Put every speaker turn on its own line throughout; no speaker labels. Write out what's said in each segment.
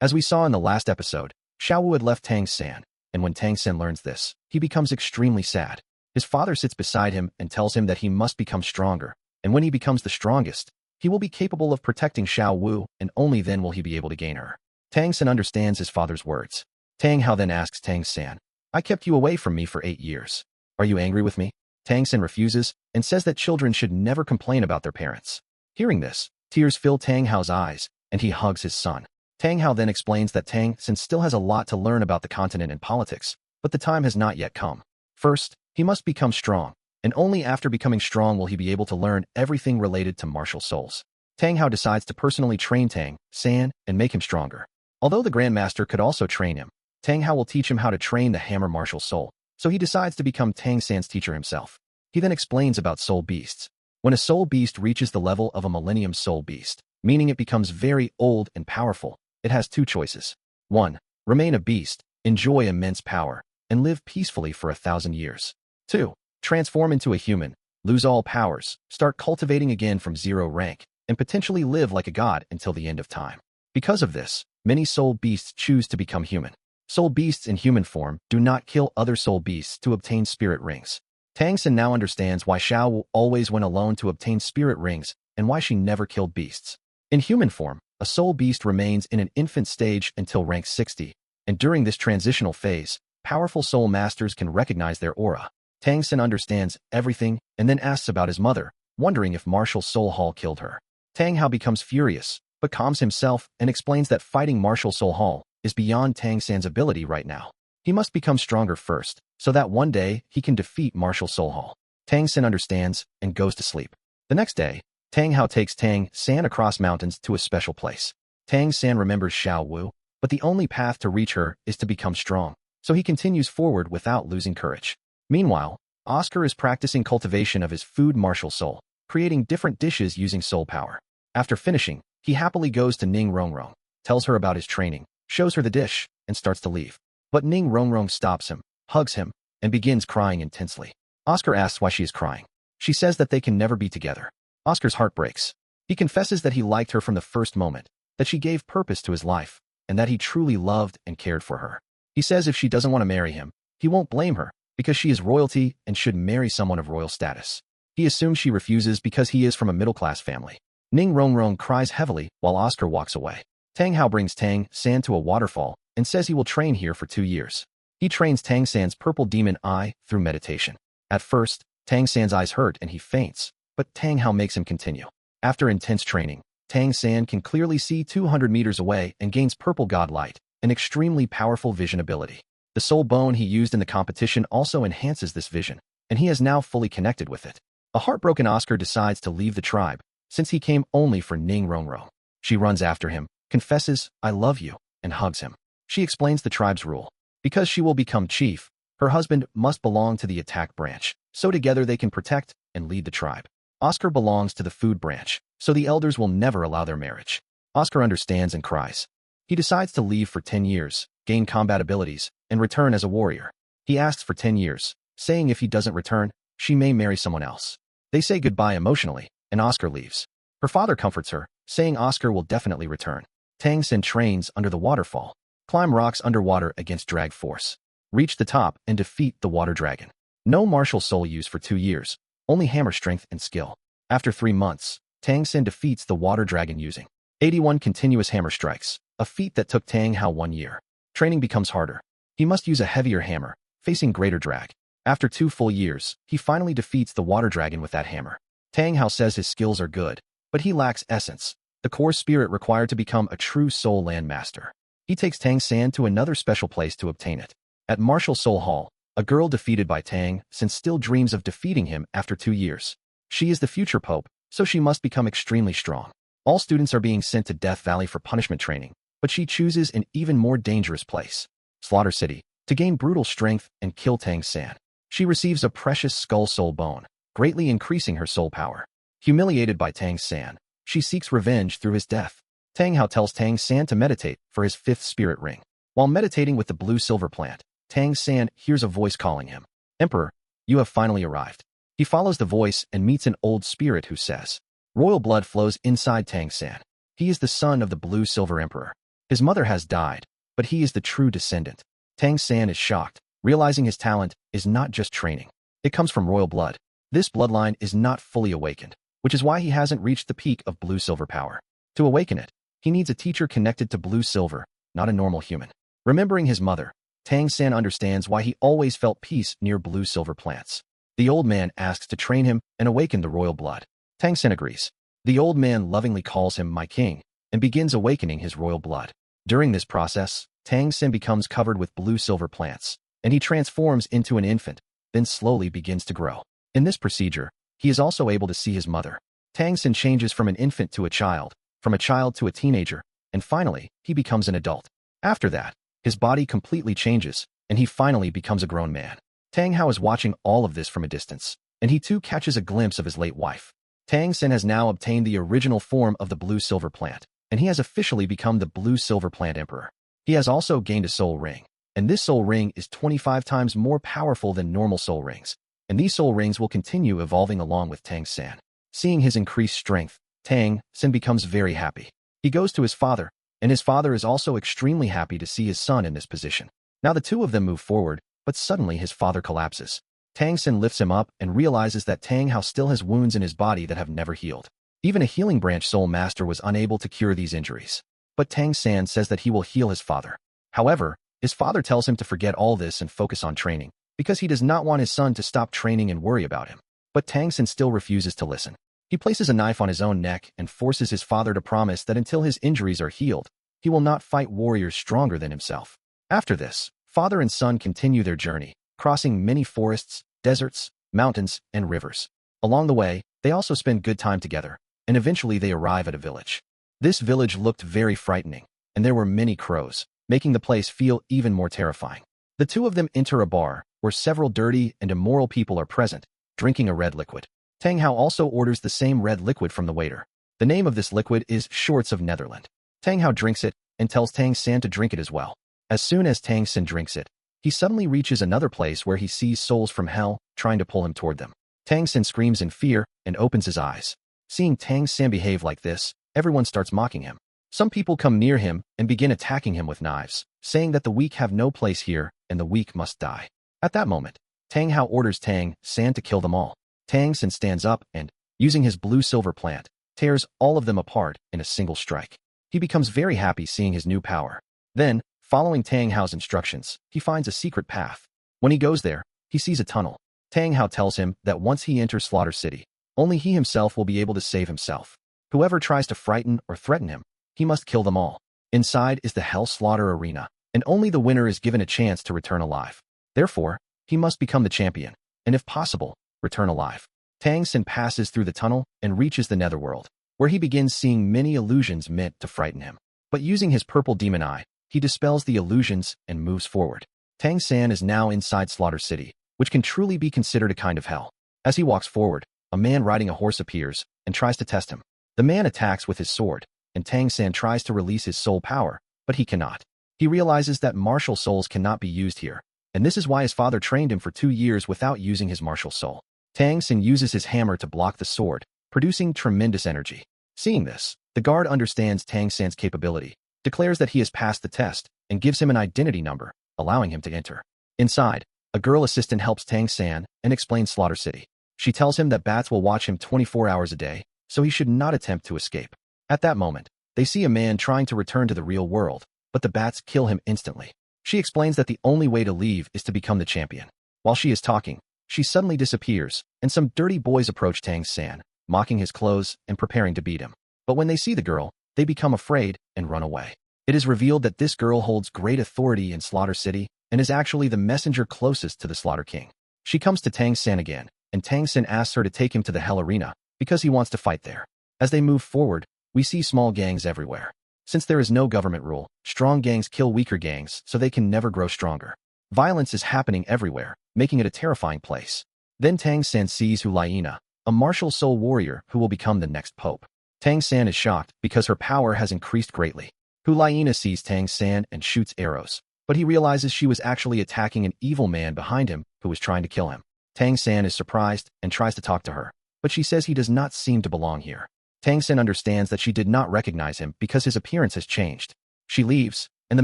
As we saw in the last episode, Xiao Wu had left Tang San, and when Tang San learns this, he becomes extremely sad. His father sits beside him and tells him that he must become stronger, and when he becomes the strongest, he will be capable of protecting Xiao Wu, and only then will he be able to gain her. Tang San understands his father's words. Tang Hao then asks Tang San, "I kept you away from me for 8 years. Are you angry with me?" Tang San refuses and says that children should never complain about their parents. Hearing this, tears fill Tang Hao's eyes, and he hugs his son. Tang Hao then explains that Tang San still has a lot to learn about the continent and politics, but the time has not yet come. First, he must become strong, and only after becoming strong will he be able to learn everything related to martial souls. Tang Hao decides to personally train Tang San and make him stronger. Although the Grandmaster could also train him, Tang Hao will teach him how to train the hammer martial soul, so he decides to become Tang San's teacher himself. He then explains about soul beasts. When a soul beast reaches the level of a millennium soul beast, meaning it becomes very old and powerful, it has 2 choices. 1. Remain a beast, enjoy immense power, and live peacefully for 1,000 years. 2. Transform into a human, lose all powers, start cultivating again from 0 rank, and potentially live like a god until the end of time. Because of this, many soul beasts choose to become human. Soul beasts in human form do not kill other soul beasts to obtain spirit rings. Tang San now understands why Xiao Wu always went alone to obtain spirit rings and why she never killed beasts. In human form, a soul beast remains in an infant stage until rank 60, and during this transitional phase, powerful soul masters can recognize their aura. Tang San understands everything and then asks about his mother, wondering if Martial Soul Hall killed her. Tang Hao becomes furious, but calms himself and explains that fighting Martial Soul Hall is beyond Tang San's ability right now. He must become stronger first, so that one day he can defeat Martial Soul Hall. Tang San understands and goes to sleep. The next day, Tang Hao takes Tang San across mountains to a special place. Tang San remembers Xiao Wu, but the only path to reach her is to become strong, so he continues forward without losing courage. Meanwhile, Oscar is practicing cultivation of his food martial soul, creating different dishes using soul power. After finishing, he happily goes to Ning Rong, tells her about his training, shows her the dish, and starts to leave. But Ning Rong stops him, hugs him, and begins crying intensely. Oscar asks why she is crying. She says that they can never be together. Oscar's heart breaks. He confesses that he liked her from the first moment, that she gave purpose to his life, and that he truly loved and cared for her. He says if she doesn't want to marry him, he won't blame her, because she is royalty and should marry someone of royal status. He assumes she refuses because he is from a middle-class family. Ning Rong cries heavily while Oscar walks away. Tang Hao brings Tang San to a waterfall and says he will train here for 2 years. He trains Tang San's purple demon eye through meditation. At first, Tang San's eyes hurt and he faints, but Tang Hao makes him continue. After intense training, Tang San can clearly see 200 meters away and gains purple god light, an extremely powerful vision ability. The soul bone he used in the competition also enhances this vision, and he is now fully connected with it. A heartbroken Oscar decides to leave the tribe, since he came only for Ning Rong. She runs after him, confesses, "I love you," and hugs him. She explains the tribe's rule. Because she will become chief, her husband must belong to the attack branch, so together they can protect and lead the tribe. Oscar belongs to the food branch, so the elders will never allow their marriage. Oscar understands and cries. He decides to leave for 10 years, gain combat abilities, and return as a warrior. He asks for 10 years, saying if he doesn't return, she may marry someone else. They say goodbye emotionally, and Oscar leaves. Her father comforts her, saying Oscar will definitely return. Tang San trains under the waterfall, climb rocks underwater against drag force, reach the top and defeat the water dragon. No martial soul use for 2 years, only hammer strength and skill. After 3 months, Tang San defeats the water dragon using 81 continuous hammer strikes, a feat that took Tang Hao 1 year. Training becomes harder. He must use a heavier hammer, facing greater drag. After 2 full years, he finally defeats the water dragon with that hammer. Tang Hao says his skills are good, but he lacks essence, the core spirit required to become a true soul land master. He takes Tang San to another special place to obtain it. At Martial Soul Hall, a girl defeated by Tang San still dreams of defeating him after 2 years. She is the future pope, so she must become extremely strong. All students are being sent to Death Valley for punishment training, but she chooses an even more dangerous place, Slaughter City, to gain brutal strength and kill Tang San. She receives a precious skull soul bone, greatly increasing her soul power. Humiliated by Tang San, she seeks revenge through his death. Tang Hao tells Tang San to meditate for his 5th spirit ring. While meditating with the blue-silver plant, Tang San hears a voice calling him. "Emperor, you have finally arrived." He follows the voice and meets an old spirit who says, "Royal blood flows inside Tang San. He is the son of the blue-silver emperor." His mother has died, but he is the true descendant. Tang San is shocked, realizing his talent is not just training. It comes from royal blood. This bloodline is not fully awakened, which is why he hasn't reached the peak of blue-silver power. To awaken it, he needs a teacher connected to blue-silver, not a normal human. Remembering his mother, Tang San understands why he always felt peace near blue-silver plants. The old man asks to train him and awaken the royal blood. Tang San agrees. The old man lovingly calls him my king and begins awakening his royal blood. During this process, Tang San becomes covered with blue-silver plants, and he transforms into an infant, then slowly begins to grow. In this procedure, he is also able to see his mother. Tang San changes from an infant to a child, from a child to a teenager, and finally, he becomes an adult. After that, his body completely changes, and he finally becomes a grown man. Tang Hao is watching all of this from a distance, and he too catches a glimpse of his late wife. Tang San has now obtained the original form of the blue-silver plant, and he has officially become the blue-silver plant emperor. He has also gained a soul ring, and this soul ring is 25 times more powerful than normal soul rings, and these soul rings will continue evolving along with Tang San. Seeing his increased strength, Tang San becomes very happy. He goes to his father, and his father is also extremely happy to see his son in this position. Now the two of them move forward, but suddenly his father collapses. Tang San lifts him up and realizes that Tang Hao still has wounds in his body that have never healed. Even a healing branch soul master was unable to cure these injuries. But Tang San says that he will heal his father. However, his father tells him to forget all this and focus on training, because he does not want his son to stop training and worry about him. But Tang San still refuses to listen. He places a knife on his own neck and forces his father to promise that until his injuries are healed, he will not fight warriors stronger than himself. After this, father and son continue their journey, crossing many forests, deserts, mountains, and rivers. Along the way, they also spend good time together, and eventually they arrive at a village. This village looked very frightening, and there were many crows, making the place feel even more terrifying. The two of them enter a bar, where several dirty and immoral people are present, drinking a red liquid. Tang Hao also orders the same red liquid from the waiter. The name of this liquid is Shorts of Netherland. Tang Hao drinks it, and tells Tang San to drink it as well. As soon as Tang San drinks it, he suddenly reaches another place where he sees souls from hell trying to pull him toward them. Tang San screams in fear and opens his eyes. Seeing Tang San behave like this, everyone starts mocking him. Some people come near him and begin attacking him with knives, saying that the weak have no place here and the weak must die. At that moment, Tang Hao orders Tang San to kill them all. Tang San stands up and, using his blue-silver plant, tears all of them apart in a single strike. He becomes very happy seeing his new power. Then, following Tang Hao's instructions, he finds a secret path. When he goes there, he sees a tunnel. Tang Hao tells him that once he enters Slaughter City, only he himself will be able to save himself. Whoever tries to frighten or threaten him, he must kill them all. Inside is the Hell Slaughter Arena, and only the winner is given a chance to return alive. Therefore, he must become the champion, and if possible, return alive. Tang San passes through the tunnel and reaches the netherworld, where he begins seeing many illusions meant to frighten him. But using his purple demon eye, he dispels the illusions and moves forward. Tang San is now inside Slaughter City, which can truly be considered a kind of hell. As he walks forward, a man riding a horse appears and tries to test him. The man attacks with his sword, and Tang San tries to release his soul power, but he cannot. He realizes that martial souls cannot be used here, and this is why his father trained him for 2 years without using his martial soul. Tang San uses his hammer to block the sword, producing tremendous energy. Seeing this, the guard understands Tang San's capability, declares that he has passed the test, and gives him an identity number, allowing him to enter. Inside, a girl assistant helps Tang San and explains Slaughter City. She tells him that bats will watch him 24 hours a day, so he should not attempt to escape. At that moment, they see a man trying to return to the real world, but the bats kill him instantly. She explains that the only way to leave is to become the champion. While she is talking, she suddenly disappears, and some dirty boys approach Tang San, mocking his clothes and preparing to beat him. But when they see the girl, they become afraid and run away. It is revealed that this girl holds great authority in Slaughter City and is actually the messenger closest to the Slaughter King. She comes to Tang San again, and Tang San asks her to take him to the Hell Arena because he wants to fight there. As they move forward, we see small gangs everywhere. Since there is no government rule, strong gangs kill weaker gangs so they can never grow stronger. Violence is happening everywhere, making it a terrifying place. Then Tang San sees Hulaina, a martial soul warrior who will become the next pope. Tang San is shocked because her power has increased greatly. Hulaina sees Tang San and shoots arrows, but he realizes she was actually attacking an evil man behind him who was trying to kill him. Tang San is surprised and tries to talk to her, but she says he does not seem to belong here. Tang San understands that she did not recognize him because his appearance has changed. She leaves, and the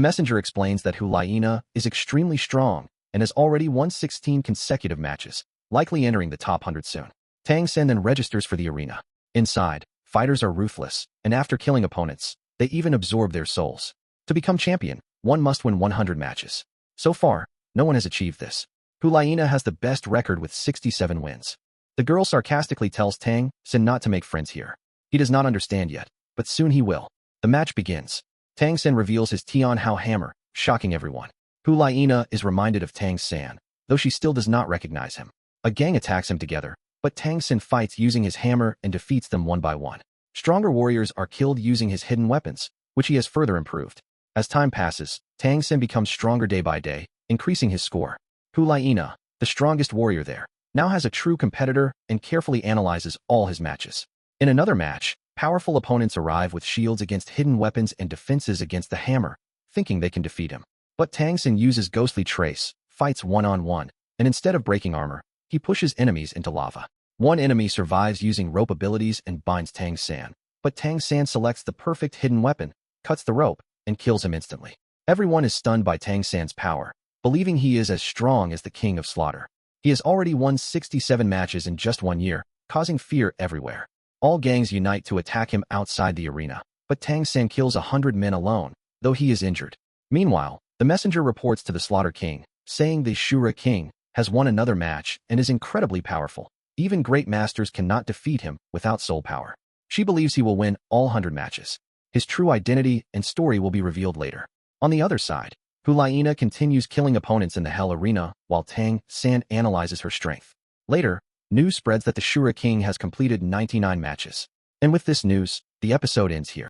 messenger explains that Hulaina is extremely strong and has already won 16 consecutive matches, likely entering the top 100 soon. Tang Sen then registers for the arena. Inside, fighters are ruthless, and after killing opponents, they even absorb their souls. To become champion, one must win 100 matches. So far, no one has achieved this. Hulaina has the best record with 67 wins. The girl sarcastically tells Tang Sen not to make friends here. He does not understand yet, but soon he will. The match begins. Tang Sen reveals his Tian Hao hammer, shocking everyone. Hulaina is reminded of Tang San, though she still does not recognize him. A gang attacks him together, but Tang Sen fights using his hammer and defeats them one by one. Stronger warriors are killed using his hidden weapons, which he has further improved. As time passes, Tang Sen becomes stronger day by day, increasing his score. Hulaina, the strongest warrior there, now has a true competitor and carefully analyzes all his matches. In another match, powerful opponents arrive with shields against hidden weapons and defenses against the hammer, thinking they can defeat him. But Tang Sen uses ghostly trace, fights one-on-one, and instead of breaking armor, he pushes enemies into lava. One enemy survives using rope abilities and binds Tang San, but Tang San selects the perfect hidden weapon, cuts the rope, and kills him instantly. Everyone is stunned by Tang San's power, believing he is as strong as the King of Slaughter. He has already won 67 matches in just 1 year, causing fear everywhere. All gangs unite to attack him outside the arena, but Tang San kills 100 men alone, though he is injured. Meanwhile, the messenger reports to the Slaughter King, saying the Shura King has won another match and is incredibly powerful. Even great masters cannot defeat him without soul power. She believes he will win all 100 matches. His true identity and story will be revealed later. On the other side, Hulaina continues killing opponents in the Hell Arena while Tang San analyzes her strength. Later, news spreads that the Shura King has completed 99 matches. And with this news, the episode ends here.